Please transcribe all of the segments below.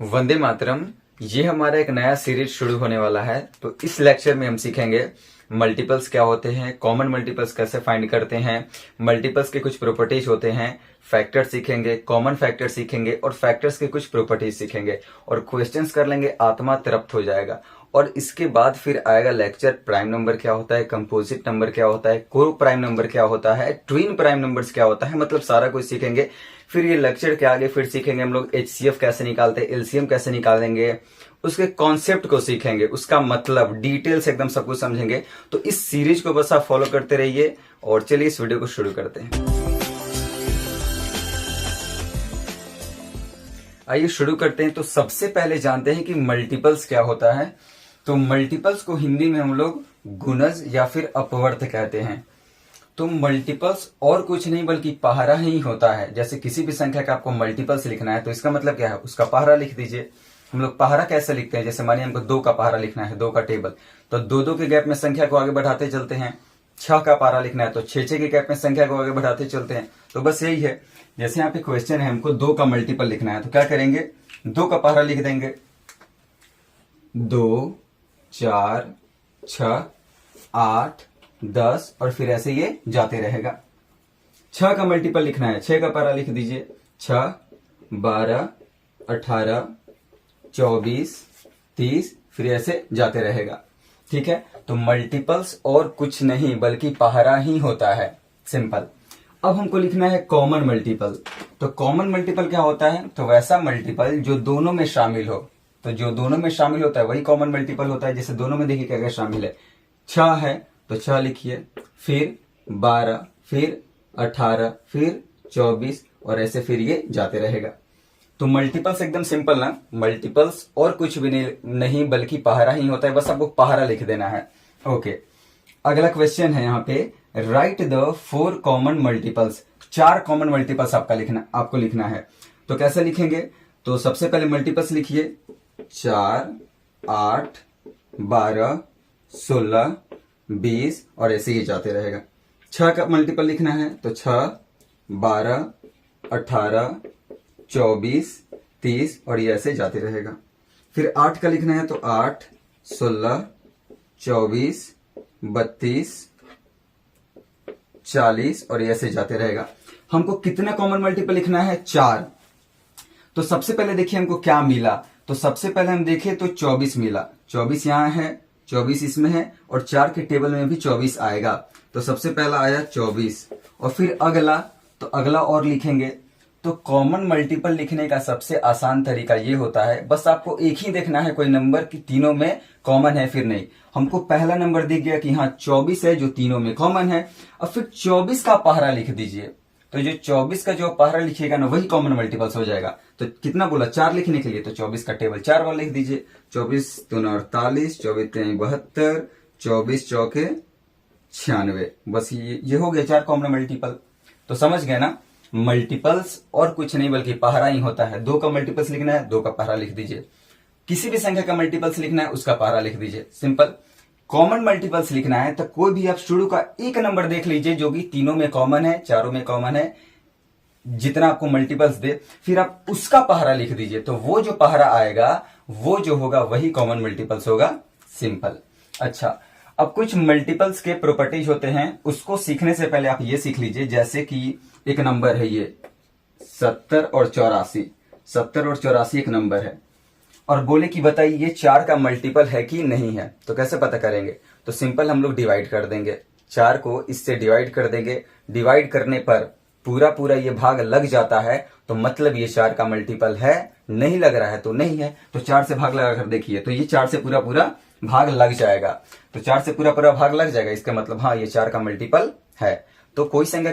वंदे मातरम। ये हमारा एक नया सीरीज शुरू होने वाला है। तो इस लेक्चर में हम सीखेंगे मल्टीपल्स क्या होते हैं, कॉमन मल्टीपल्स कैसे फाइंड करते हैं, मल्टीपल्स के कुछ प्रॉपर्टीज होते हैं, फैक्टर्स सीखेंगे, कॉमन फैक्टर्स सीखेंगे और फैक्टर्स के कुछ प्रॉपर्टीज सीखेंगे और क्वेश्चंस कर लेंगे। आत्मा तृप्त हो जाएगा। और इसके बाद फिर आएगा लेक्चर प्राइम नंबर क्या होता है, कंपोजिट नंबर क्या होता है, को प्राइम नंबर क्या होता है, ट्विन प्राइम नंबर्स क्या होता है, मतलब सारा कुछ सीखेंगे। फिर ये लेक्चर के आगे फिर सीखेंगे हम लोग एचसीएफ कैसे निकालते हैं, एलसीएम कैसे निकालेंगे, उसके कॉन्सेप्ट को सीखेंगे, उसका मतलब डिटेल से एकदम सब कुछ समझेंगे। तो इस सीरीज को बस आप फॉलो करते रहिए और चलिए इस वीडियो को शुरू करते हैं। आइए शुरू करते हैं। तो सबसे पहले जानते हैं कि मल्टीपल्स क्या होता है। तो मल्टीपल्स को हिंदी में हम लोग गुणज या फिर अपवर्त कहते हैं। तो मल्टीपल्स और कुछ नहीं बल्कि पहाड़ा ही होता है। जैसे किसी भी संख्या का आपको मल्टीपल्स लिखना है तो इसका मतलब क्या है, उसका पहाड़ा लिख दीजिए। हम लोग पहाड़ा कैसे लिखते हैं, जैसे मानिए हमको 2 का पहाड़ा लिखना है, 2 का टेबल, तो 2-2 के गैप में संख्या को आगे बढ़ाते चलते हैं। 6 का पहाड़ा लिखना है तो 6-6 के गैप में संख्या को आगे बढ़ाते चलते हैं। तो बस यही है। जैसे यहाँ पे क्वेश्चन है, हमको 2 का मल्टीपल लिखना है तो क्या करेंगे, 2 का पहाड़ा लिख देंगे, 2, 4, 6, 8, 10 और फिर ऐसे ये जाते रहेगा। 6 का मल्टीपल लिखना है, 6 का पहाड़ा लिख दीजिए, 6, 12, 18, 24, 30, फिर ऐसे जाते रहेगा। ठीक है। तो मल्टीपल्स और कुछ नहीं बल्कि पहाड़ा ही होता है, सिंपल। अब हमको लिखना है कॉमन मल्टीपल। तो कॉमन मल्टीपल क्या होता है, तो वैसा मल्टीपल जो दोनों में शामिल हो। तो जो दोनों में शामिल होता है वही कॉमन मल्टीपल होता है। जैसे दोनों में देखिए क्या क्या शामिल है, 6 है तो 6 लिखिए, फिर 12, फिर 18, फिर 24 और ऐसे फिर ये जाते रहेगा। तो मल्टीपल्स एकदम सिंपल ना, मल्टीपल्स और कुछ भी नहीं बल्कि पहाड़ा ही होता है। बस आपको पहाड़ा लिख देना है। ओके। अगला क्वेश्चन है यहाँ पे, right the 4 common multiples. 4 common multiples आपको लिखना है। तो कैसे लिखेंगे, तो सबसे पहले मल्टीपल्स लिखिए, 4, 8, 12, 16, 20 और ऐसे ही जाते रहेगा। 6 का मल्टीपल लिखना है तो 6, 12, 18, 24, 30 और ये ऐसे जाते रहेगा। फिर 8 का लिखना है तो 8, 16, 24, 32, 40 और ये ऐसे जाते रहेगा। हमको कितना कॉमन मल्टीपल लिखना है, 4। तो सबसे पहले देखिए हमको क्या मिला। तो सबसे पहले हम देखें तो 24 मिला। 24 यहां है, 24 इसमें है और 4 के टेबल में भी 24 आएगा। तो सबसे पहला आया 24 और फिर अगला, तो अगला और लिखेंगे। तो कॉमन मल्टीपल लिखने का सबसे आसान तरीका ये होता है, बस आपको एक ही देखना है कोई नंबर कि तीनों में कॉमन है फिर नहीं। हमको पहला नंबर दिख गया कि हाँ 24 है जो तीनों में कॉमन है, और फिर 24 का पहाड़ा लिख दीजिए। तो जो 24 का जो पहाड़ा लिखिएगा ना वही कॉमन मल्टीपल्स हो जाएगा। तो कितना बोला, 4 लिखने के लिए, तो 24 का टेबल 4 बार लिख दीजिए। 24 दूना 48, 24 3 72, 24 चौके 96। बस ये हो गया 4 कॉमन मल्टीपल। तो समझ गए ना, मल्टीपल्स और कुछ नहीं बल्कि पहाड़ा ही होता है। 2 का मल्टीपल्स लिखना है, 2 का पहाड़ा लिख दीजिए। किसी भी संख्या का मल्टीपल्स लिखना है, उसका पहाड़ा लिख दीजिए, सिंपल। कॉमन मल्टीपल्स लिखना है तो कोई भी आप शुरू का एक नंबर देख लीजिए जो कि तीनों में कॉमन है, चारों में कॉमन है, जितना आपको मल्टीपल्स दे, फिर आप उसका पहाड़ा लिख दीजिए। तो वो जो पहाड़ा आएगा वो जो होगा वही कॉमन मल्टीपल्स होगा, सिंपल। अच्छा, अब कुछ मल्टीपल्स के प्रॉपर्टीज होते हैं, उसको सीखने से पहले आप ये सीख लीजिए। जैसे कि एक नंबर है ये 70 और 84। 70 और 84 एक नंबर है और बोले कि बताइए ये 4 का मल्टीपल है कि नहीं है। तो कैसे पता करेंगे, तो सिंपल हम लोग डिवाइड कर देंगे। 4 को इससे डिवाइड कर देंगे। डिवाइड करने पर पूरा ये भाग लग जाता है तो मतलब ये 4 का मल्टीपल है। नहीं लग रहा है तो नहीं है। तो 4 से भाग लगा कर देखिए, तो ये 4 से पूरा भाग लग जाएगा। तो 4 से पूरा भाग लग जाएगा, इसका मतलब हाँ ये 4 का मल्टीपल है। तो कोई संख्या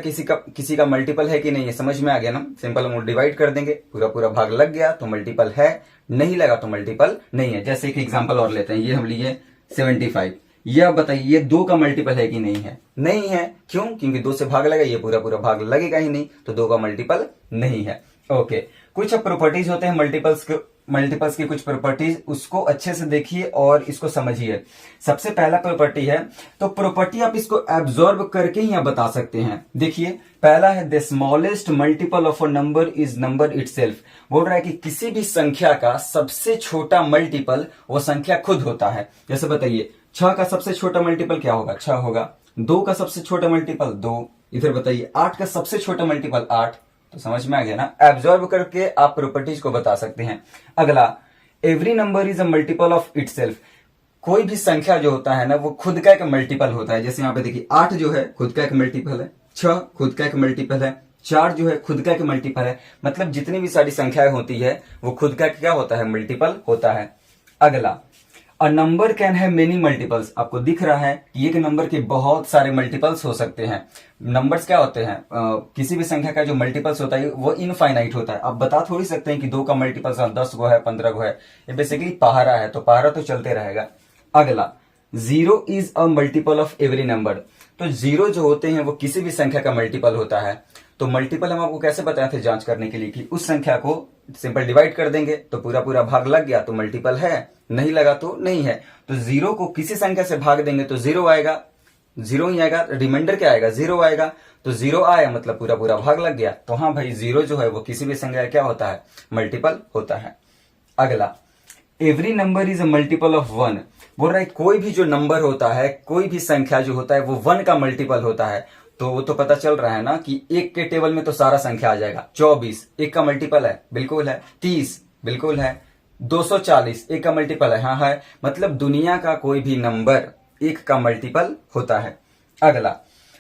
किसी का मल्टीपल है कि नहीं है, समझ में आ गया ना। सिंपल हम डिवाइड कर देंगे, पूरा भाग लग गया तो मल्टीपल है, नहीं लगा तो मल्टीपल नहीं है। जैसे एक एग्जांपल और लेते हैं, ये हम लिए 75। ये अब बताइए ये 2 का मल्टीपल है कि नहीं है, नहीं है। क्यों, क्योंकि 2 से भाग लगा, ये पूरा भाग लगेगा ही नहीं, तो 2 का मल्टीपल नहीं है। ओके। कुछ अब प्रॉपर्टीज होते हैं मल्टीपल्स के, मल्टीपल्स की कुछ प्रॉपर्टीज, उसको अच्छे से देखिए और इसको समझिए। सबसे पहला प्रॉपर्टी है, तो प्रॉपर्टी आप इसको एब्जॉर्ब करके ही आप बता सकते हैं। देखिए पहला है the smallest multiple of a number is number itself. बोल रहा है कि किसी भी संख्या का सबसे छोटा मल्टीपल वो संख्या खुद होता है। जैसे बताइए 6 का सबसे छोटा मल्टीपल क्या होगा? 6 होगा। 2 का सबसे छोटा मल्टीपल 2। इधर बताइए 8 का सबसे छोटा मल्टीपल 8। तो समझ में आ गया ना, एब्जॉर्ब करके आप प्रॉपर्टीज को बता सकते हैं। अगला, every number is a multiple of itself. कोई भी संख्या जो होता है ना वो खुद का एक मल्टीपल होता है। जैसे यहाँ पे देखिए 8 जो है खुद का एक मल्टीपल है, 6 खुद का एक मल्टीपल है, 4 जो है खुद का एक मल्टीपल है। मतलब जितनी भी सारी संख्याएं होती है वो खुद का क्या होता है? मल्टीपल होता है। अगला, a number can have many multiples. आपको दिख रहा है कि एक नंबर के बहुत सारे मल्टीपल्स हो सकते हैं। नंबर्स क्या होते हैं? किसी भी संख्या का जो मल्टीपल्स होता है वो इनफाइनाइट होता है। आप बता थोड़ी सकते हैं कि 2 का मल्टीपल्स 10 गो है, 15 गो है। ये बेसिकली पहाड़ा है, तो पहाड़ा तो चलते रहेगा। अगला, 0 is a multiple of every number. तो 0 जो होते हैं वो किसी भी संख्या का मल्टीपल होता है। तो मल्टीपल हम आपको कैसे बताए थे जांच करने के लिए कि उस संख्या को सिंपल डिवाइड कर देंगे तो पूरा पूरा भाग लग गया तो मल्टीपल है, नहीं लगा तो नहीं है। तो 0 को किसी संख्या से भाग देंगे तो 0 आएगा, 0 ही आएगा। रिमाइंडर क्या आएगा? 0 आएगा। तो 0 आया मतलब पूरा पूरा भाग लग गया। तो हाँ भाई 0 जो है वो किसी भी संख्या क्या होता है? मल्टीपल होता है। अगला, every number is a multiple of 1। बोल रहा है कोई भी जो नंबर होता है, कोई भी संख्या जो होता है वो 1 का मल्टीपल होता है। तो वो तो पता चल रहा है ना कि 1 के टेबल में तो सारा संख्या आ जाएगा। 24 1 का मल्टीपल है, बिल्कुल है। 30 बिल्कुल है। 240 1 का मल्टीपल है, हाँ है। मतलब दुनिया का कोई भी नंबर 1 का मल्टीपल होता है। अगला,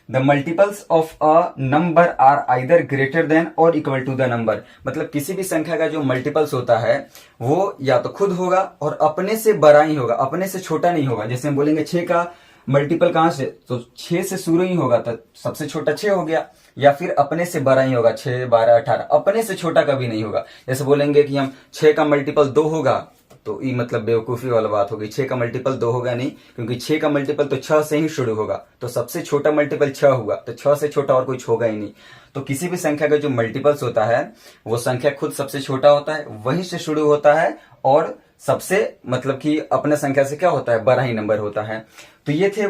the multiples of a number are either greater then और इक्वल टू द नंबर। मतलब किसी भी संख्या का जो मल्टीपल्स होता है वो या तो खुद होगा और अपने से बड़ा ही होगा, अपने से छोटा नहीं होगा। जैसे हम बोलेंगे 6 का मल्टीपल कहां से? तो 6 से शुरू ही होगा, तो सबसे छोटा 6 हो गया। या फिर अपने से बड़ा ही होगा, 6, 12, 18। अपने से छोटा कभी नहीं होगा। जैसे बोलेंगे कि हम 6 का मल्टीपल 2 होगा, तो ये मतलब बेवकूफी वाला बात होगी। 6 का मल्टीपल 2 होगा नहीं, क्योंकि 6 का मल्टीपल तो 6 से ही शुरू होगा। तो सबसे छोटा मल्टीपल 6 हुआ, तो 6 से छोटा और कुछ होगा ही नहीं। तो किसी भी संख्या का जो मल्टीपल्स होता है वो संख्या खुद सबसे छोटा होता है, वहीं से शुरू होता है और सबसे मतलब कि अपने संख्या से क्या होता है? बड़ा ही नंबर होता है। तो ये थे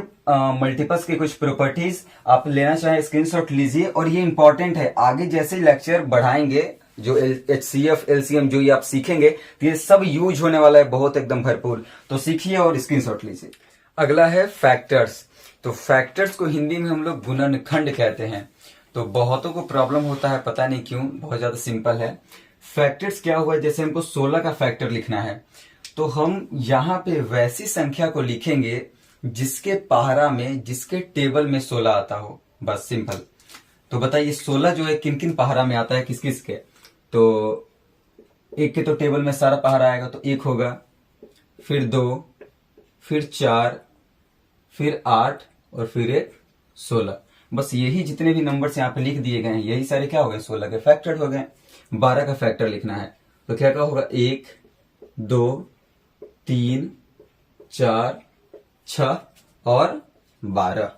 मल्टीपल्स की कुछ प्रॉपर्टीज। आप लेना चाहें स्क्रीनशॉट लीजिए, और ये इंपॉर्टेंट है। आगे जैसे लेक्चर बढ़ाएंगे जो HCF LCM जो ये आप सीखेंगे तो ये सब यूज होने वाला है बहुत एकदम भरपूर। तो सीखिए और स्क्रीनशॉट लीजिए। अगला है फैक्टर्स। तो फैक्टर्स को हिंदी में हम लोग गुणनखंड कहते हैं। तो बहुतों को प्रॉब्लम होता है, पता नहीं क्यों, बहुत ज्यादा सिंपल है। फैक्टर्स क्या हुआ? जैसे हमको 16 का फैक्टर लिखना है तो हम यहाँ पे वैसी संख्या को लिखेंगे जिसके पहाड़ा में, जिसके टेबल में 16 आता हो, बस सिंपल। तो बताइए 16 जो है किन किन पहाड़ा में आता है, किस किस के? तो 1 के तो टेबल में सारा पहाड़ा आएगा, तो 1 होगा, फिर 2, फिर 4, फिर 8 और फिर 1 16। बस यही जितने भी नंबर्स यहाँ पे लिख दिए गए हैं यही सारे क्या हो गए? 16 के फैक्टर हो गए। 12 का फैक्टर लिखना है तो क्या क्या होगा? 1, 2, 3, 4, 6 और 12।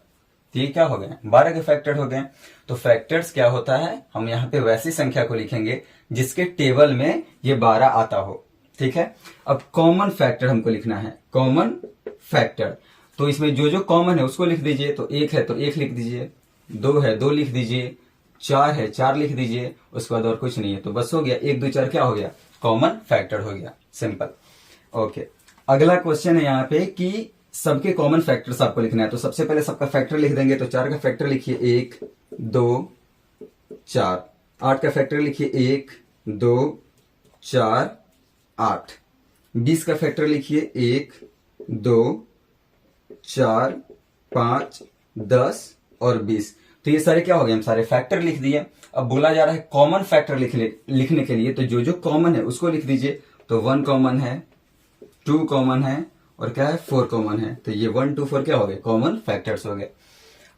तो ये क्या हो गए? 12 के फैक्टर हो गए। तो फैक्टर्स क्या होता है? हम यहाँ पे वैसी संख्या को लिखेंगे जिसके टेबल में ये 12 आता हो। ठीक है। अब कॉमन फैक्टर हमको लिखना है, कॉमन फैक्टर। तो इसमें जो जो कॉमन है उसको लिख दीजिए। तो 1 है तो 1 लिख दीजिए, 2 है 2 लिख दीजिए, 4 है 4 लिख दीजिए, उसके बाद और कुछ नहीं है। तो बस हो गया, 1, 2, 4 क्या हो गया? कॉमन फैक्टर हो गया। सिंपल। ओके, अगला क्वेश्चन है यहाँ पे कि सबके कॉमन फैक्टर्स आपको लिखना है। तो सबसे पहले सबका फैक्टर लिख देंगे। तो 4 का फैक्टर लिखिए 1, 2, 4। 8 का फैक्टर लिखिए 1, 2, 4, 8। 20 का फैक्टर लिखिए 1, 2, 4, 5, 10 और 20। तो ये सारे क्या हो गए? हम सारे फैक्टर लिख दिए। अब बोला जा रहा है कॉमन फैक्टर लिखने के लिए, तो जो जो कॉमन है उसको लिख दीजिए। तो 1 कॉमन है, 2 कॉमन है और क्या है? 4 कॉमन है। तो ये 1, 2, 4 क्या हो गए? कॉमन फैक्टर्स हो गए।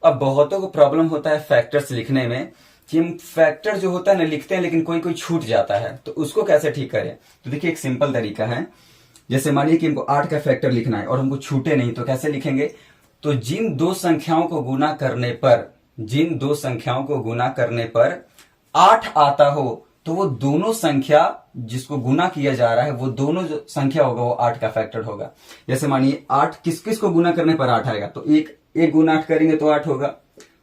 अब बहुतों को प्रॉब्लम होता है फैक्टर्स लिखने में कि हम फैक्टर जो होता है ना लिखते हैं लेकिन कोई कोई छूट जाता है। तो उसको कैसे ठीक करें? तो देखिए एक सिंपल तरीका है। जैसे मानिए कि हमको 8 का फैक्टर लिखना है और हमको छूटे नहीं, तो कैसे लिखेंगे? तो जिन दो संख्याओं को गुना करने पर 8 आता हो तो वो दोनों संख्या जिसको गुना किया जा रहा है वो दोनों जो संख्या होगा वो 8 का फैक्टर होगा। जैसे मानिए 8 किस किस को गुना करने पर 8 आएगा, तो एक गुना 8 करेंगे तो 8 होगा,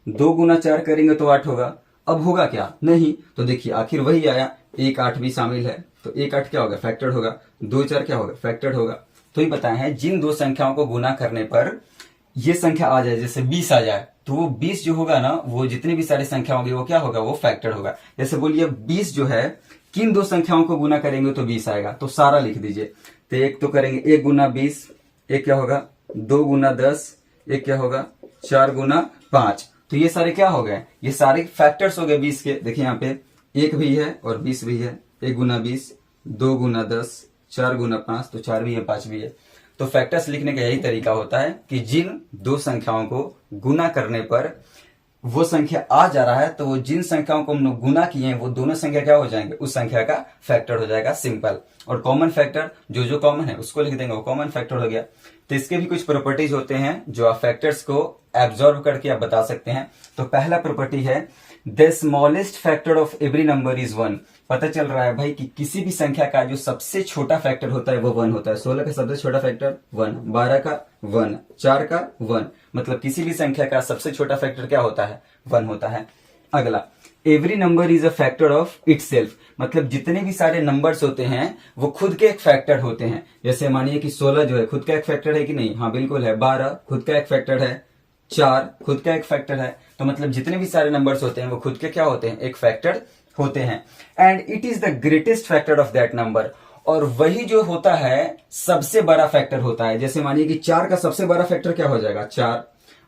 2 गुना 4 करेंगे तो 8 होगा। अब होगा क्या, नहीं, तो देखिए आखिर वही आया, 1 8 भी शामिल है, तो 1 8 क्या होगा, फैक्टर होगा, 2 4 क्या होगा, फैक्टर होगा। तो ये बताया है जिन दो संख्याओं को गुना करने पर ये संख्या आ जाए, जैसे 20 आ जाए, तो वो 20 जो होगा ना, वो जितनी भी सारी संख्या होगी वो क्या होगा, वो फैक्टर होगा। जैसे बोलिए 20 जो है किन दो संख्याओं को गुना करेंगे तो 20 आएगा, तो सारा लिख दीजिए। तो एक तो करेंगे 1 गुना 20, एक क्या होगा 2 गुना 10, एक क्या होगा 4 गुना 5। तो ये सारे क्या हो गए, ये सारे फैक्टर्स हो गए 20 के। देखिए यहाँ पे 1 भी है और 20 भी है, 1 गुना 20, 2 गुना 10, 4 गुना 5, तो 4 भी है 5 भी है। तो फैक्टर्स लिखने का यही तरीका होता है कि जिन दो संख्याओं को गुना करने पर वो संख्या आ जा रहा है, तो वो जिन संख्याओं को हम लोग गुना किए हैं वो दोनों संख्या क्या हो जाएंगे, उस संख्या का फैक्टर हो जाएगा, सिंपल। और कॉमन फैक्टर जो कॉमन है उसको लिख देंगे, वो कॉमन फैक्टर हो गया। तो इसके भी कुछ प्रॉपर्टीज होते हैं जो आप फैक्टर्स को एब्जॉर्ब करके आप बता सकते हैं। तो पहला प्रॉपर्टी है the smallest factor of every number is 1। पता चल रहा है भाई कि किसी भी संख्या का जो सबसे छोटा फैक्टर होता है वो 1 होता है। 16 का सबसे छोटा फैक्टर 1, 12 का 1, 4 का 1, मतलब किसी भी संख्या का सबसे छोटा फैक्टर क्या होता है, 1 होता है। अगला, every number is a factor of itself, मतलब जितने भी सारे नंबर्स होते हैं वो खुद के एक फैक्टर होते हैं। जैसे मानिए कि 16 जो है खुद का एक फैक्टर है कि नहीं, हाँ बिल्कुल है। 12 खुद का एक फैक्टर है, 4 खुद का एक फैक्टर है। तो मतलब जितने भी सारे नंबर्स होते हैं वो खुद के क्या होते हैं, एक फैक्टर होते हैं। And it is the greatest factor of that number, और वही जो होता है सबसे बड़ा फैक्टर होता है। जैसे मानिए कि 4 का सबसे बड़ा फैक्टर क्या हो जाएगा, 4।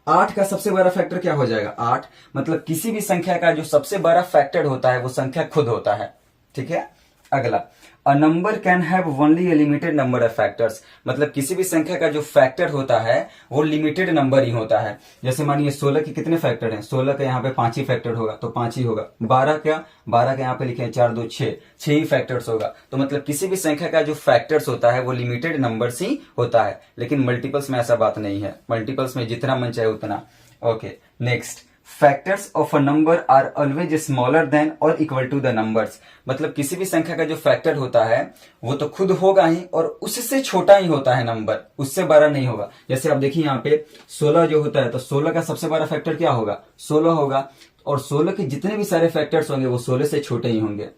8 का सबसे बड़ा फैक्टर क्या हो जाएगा, 8। मतलब किसी भी संख्या का जो सबसे बड़ा फैक्टर होता है वो संख्या खुद होता है, ठीक है। अगला, a number can have only A limited number of factors, मतलब किसी भी संख्या का जो फैक्टर होता है वो लिमिटेड नंबर ही होता है। जैसे मानिए 16 के कितने फैक्टर हैं, 16 का यहाँ पे 5 ही फैक्टर होगा, तो 5 ही होगा। 12 का यहाँ पे लिखे हैं 4 2 6, 6 ही फैक्टर्स होगा। तो मतलब किसी भी संख्या का जो फैक्टर्स होता है वो लिमिटेड नंबर्स ही होता है। लेकिन मल्टीपल्स में ऐसा बात नहीं है, मल्टीपल्स में जितना मन चाहे उतना। Okay, next, factors of a number are always smaller then और इक्वल टू द नंबर्स, मतलब किसी भी संख्या का जो फैक्टर होता है वो तो खुद होगा ही और उससे छोटा ही होता है नंबर, उससे बड़ा नहीं होगा। जैसे आप देखिए यहाँ पे 16 जो होता है, तो 16 का सबसे बड़ा फैक्टर क्या होगा, 16 होगा, और 16 के जितने भी सारे फैक्टर्स होंगे वो 16 से छोटे ही होंगे।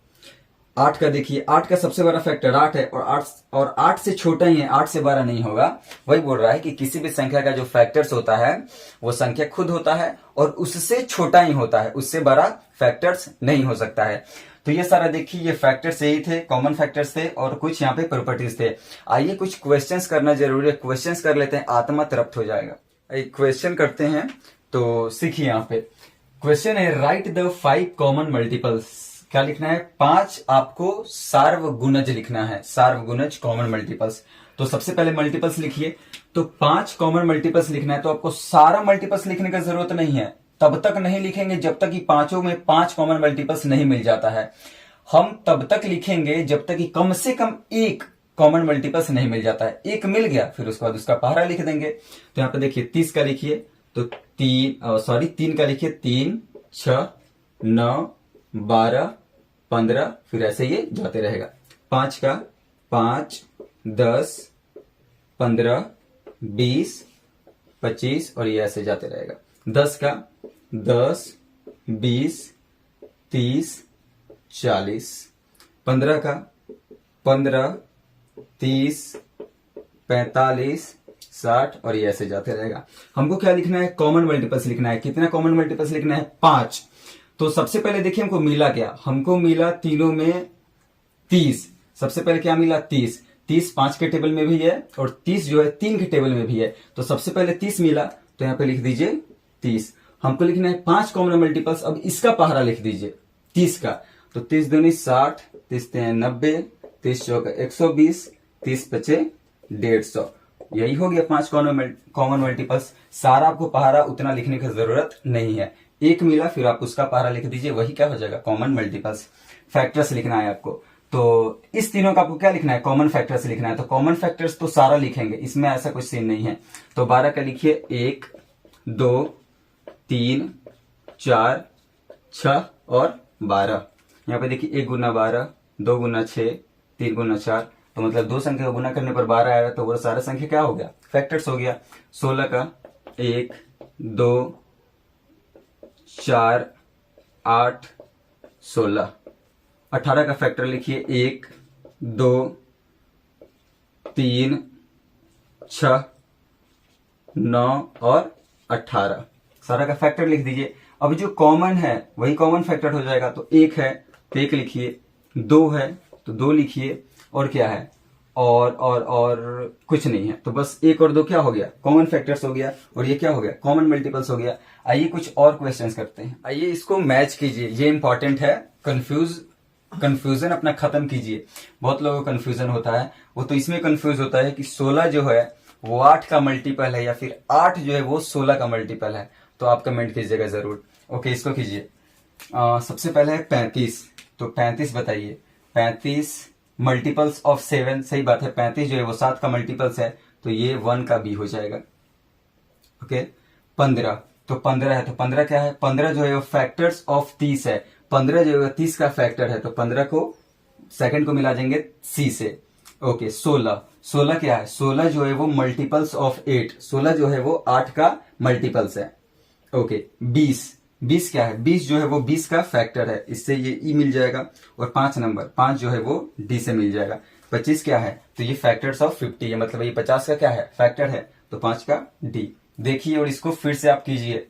8 का देखिए, 8 का सबसे बड़ा फैक्टर 8 है और 8 से छोटा ही है, 8 से बड़ा नहीं होगा। वही बोल रहा है कि किसी भी संख्या का जो फैक्टर्स होता है वो संख्या खुद होता है और उससे छोटा ही होता है, उससे बड़ा फैक्टर्स नहीं हो सकता है। तो ये सारा देखिए, ये फैक्टर्स यही थे, कॉमन फैक्टर्स थे और कुछ यहाँ पे प्रॉपर्टीज थे। आइए कुछ क्वेश्चंस करना जरूरी है, क्वेश्चंस कर लेते हैं, आत्मा तृप्त हो जाएगा। एक क्वेश्चन करते हैं, तो सीखिए यहाँ पे क्वेश्चन है, राइट द 5 कॉमन मल्टीपल्स। क्या लिखना है, 5 आपको सार्वगुणज लिखना है, सार्वगुणज कॉमन मल्टीपल्स। तो सबसे पहले मल्टीपल्स लिखिए, तो 5 कॉमन मल्टीपल्स लिखना है। तो आपको सारा मल्टीपल्स लिखने की जरूरत नहीं है, तब तक नहीं लिखेंगे जब तक कि पांचों में 5 कॉमन मल्टीपल्स नहीं मिल जाता है। हम तब तक लिखेंगे जब तक कि कम से कम एक कॉमन मल्टीपल्स नहीं मिल जाता है। एक मिल गया फिर उसके बाद उसका पहाड़ा लिख देंगे। तो यहाँ पे देखिए 30 का लिखिए, तो 3 का लिखिए, 3 6 9 12 15, फिर ऐसे ये जाते रहेगा। 5 का 5 10 15 20 25 और ये ऐसे जाते रहेगा। 10 का 10 20 30 40, 15 का 15 30 45 60 और ये ऐसे जाते रहेगा। हमको क्या लिखना है, कॉमन मल्टीपल्स लिखना है। कितना कॉमन मल्टीपल्स लिखना है, 5। तो सबसे पहले देखिए हमको मिला क्या, हमको मिला तीनों में 30। सबसे पहले क्या मिला, 30। 30 5 के टेबल में भी है और 30 जो है 3 के टेबल में भी है। तो सबसे पहले 30 मिला, तो यहाँ पे लिख दीजिए 30। हमको लिखना है 5 कॉमन मल्टीपल्स। अब इसका पहाड़ा लिख दीजिए 30 का, तो 30 दूनी 60, 30 90, 30 चौका 120, 30 पचे 150। यही हो गया 5 कॉमन मल्टीपल्स। सारा आपको पहाड़ा उतना लिखने की जरूरत नहीं है। एक मिला फिर आप उसका पहाड़ा लिख दीजिए, वही क्या हो जाएगा, कॉमन मल्टीपल्स। फैक्टर्स लिखना है आपको, तो इस तीनों का आपको क्या लिखना है, कॉमन फैक्टर्स लिखना है। तो कॉमन फैक्टर्स तो सारा लिखेंगे, इसमें ऐसा कुछ सीन नहीं है। तो 12 का लिखिए 1 2 3 4 6 और 12। यहाँ पे देखिए 1 गुना 12, 2 गुना 6, 3 गुना 4, तो मतलब दो संख्या को गुना करने पर 12 आएगा, तो वो सारा संख्या क्या हो गया, फैक्टर्स हो गया। 16 का 1, 2, 4, 8, 16। 18 का फैक्टर लिखिए 1, 2, 3, 6, 9 और 18, सारा का फैक्टर लिख दीजिए। अब जो कॉमन है वही कॉमन फैक्टर हो जाएगा, तो 1 है तो 1 लिखिए, 2 है तो 2 लिखिए, और क्या है, और कुछ नहीं है, तो बस 1 और 2 क्या हो गया, कॉमन फैक्टर्स हो गया, और ये क्या हो गया, कॉमन मल्टीपल्स हो गया। आइए कुछ और क्वेश्चंस करते हैं। आइए इसको मैच कीजिए, ये इंपॉर्टेंट है, कंफ्यूजन अपना खत्म कीजिए। बहुत लोगों को कंफ्यूजन होता है, वो तो इसमें कंफ्यूज होता है कि 16 जो है वो 8 का मल्टीपल है या फिर 8 जो है वो 16 का मल्टीपल है, तो आप कमेंट कीजिएगा जरूर। ओके, इसको कीजिए। सबसे पहले है 35, तो 35 बताइए, 35 मल्टीपल्स ऑफ 7, सही बात है, 35 जो है वो 7 का मल्टीपल्स है, तो ये 1 का भी हो जाएगा। ओके, 15, तो 15 है तो 15 क्या है, 15 जो है वो फैक्टर्स ऑफ 30 है, 15 जो है 30 का फैक्टर है, तो 15 को सेकंड को मिला देंगे सी से। ओके, 16 क्या है, 16 जो है वो मल्टीपल्स ऑफ 8, 16 जो है वो 8 का मल्टीपल्स है। ओके, 20 क्या है, 20 जो है वो 20 का फैक्टर है, इससे ये ई मिल जाएगा, और 5 नंबर 5 जो है वो डी से मिल जाएगा। 25 क्या है, तो ये फैक्टर्स ऑफ 50 है, मतलब ये 50 का क्या है, फैक्टर है, तो 5 का डी। देखिए और इसको फिर से आप कीजिए।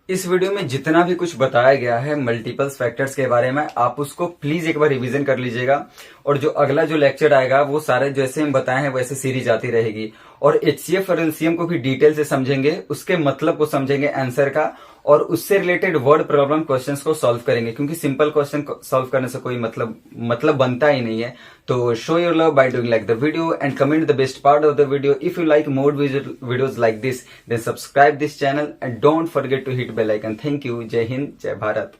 इस वीडियो में जितना भी कुछ बताया गया है मल्टीपल्स फैक्टर्स के बारे में, आप उसको प्लीज एक बार रिवीजन कर लीजिएगा, और जो अगला जो लेक्चर आएगा वो सारे जैसे हम बताए हैं वैसे सीरीज आती रहेगी, और HCF और LCM को भी डिटेल से समझेंगे, उसके मतलब को समझेंगे आंसर का, और उससे रिलेटेड वर्ड प्रॉब्लम क्वेश्चंस को सॉल्व करेंगे, क्योंकि सिंपल क्वेश्चन सॉल्व करने से कोई मतलब बनता ही नहीं है। तो show your love by doing like the video and comment the best part of the video. If you like more videos like this, then subscribe this channel and don't forget to hit bell icon. Thank you. जय हिंद, जय भारत।